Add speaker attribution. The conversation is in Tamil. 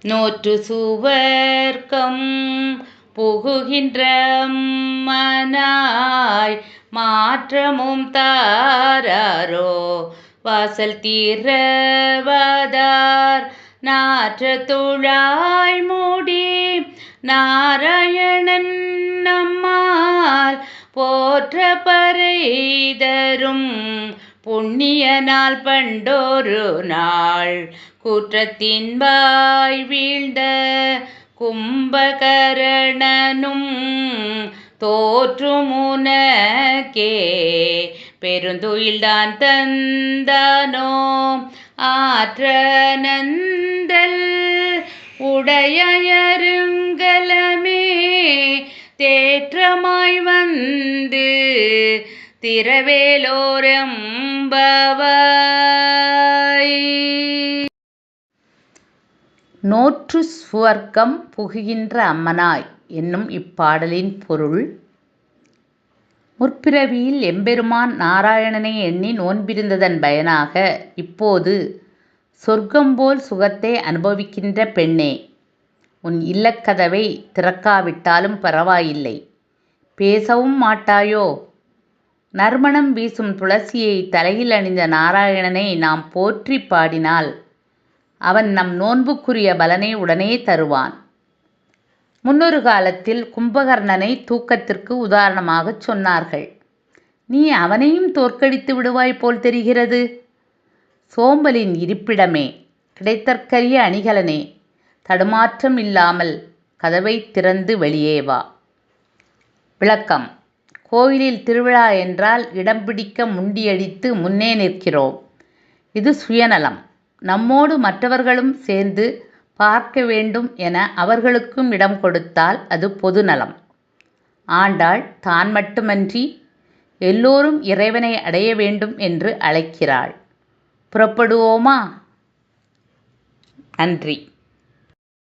Speaker 1: நோற்று சுவர்க்கம் புகுகின்ற மனாய் மாற்றமும் தாராரோ வாசல் தீரவதார் நாற்ற துழாய் மூடி நாராயணன் நம்மால் போற்ற பறைதரும் புண்ணிய நாள் பண்டொரு நாள் குற்றத்தின் வாய் வீழ்ந்த கும்பகரணனும் தோற்றுமுனக்கே பெருந்துயில்தான் தந்தானோ ஆற்ற நந்தல் உடையருங்கலமே தேற்றமாய் வந்து திரவேலோரம்பவாய். நோற்று சுவர்க்கம் புகுகின்ற அம்மனாய் என்னும் இப்பாடலின் பொருள்: முற்பிறவியில் எம்பெருமான் நாராயணனை எண்ணி நோன்பிருந்ததன் பயனாக இப்போது சொர்க்கம்போல் சுகத்தை அனுபவிக்கின்ற பெண்ணே, உன் இல்லக்கதவை திறக்காவிட்டாலும் பரவாயில்லை. பேசவும் மாட்டாயோ? நறுமணம் வீசும் துளசியை தலையில் அணிந்த நாராயணனை நாம் போற்றி பாடினால் அவன் நம் நோன்புக்குரிய பலனை உடனே தருவான். முன்னொரு காலத்தில் கும்பகர்ணனை தூக்கத்திற்கு உதாரணமாகச் சொன்னார்கள். நீ அவனையும் தோற்கடித்து விடுவாய் போல் தெரிகிறது. சோம்பலின் இருப்பிடமே, கிடைத்தற்கரிய அணிகலனே, தடுமாற்றம் இல்லாமல் கதவை திறந்து வெளியே வா. விளக்கம்: கோயிலில் திருவிழா என்றால் இடம் பிடிக்க முண்டியடித்து முன்னே நிற்கிறோம். இது சுயநலம். நம்மோடு மற்றவர்களும் சேர்ந்து பார்க்க வேண்டும் என அவர்களுக்கும் இடம் கொடுத்தால் அது பொதுநலம். ஆண்டாள் தான் மட்டுமன்றி எல்லோரும் இறைவனை அடைய வேண்டும் என்று அழைக்கிறாள். புறப்படுவோமா? நன்றி.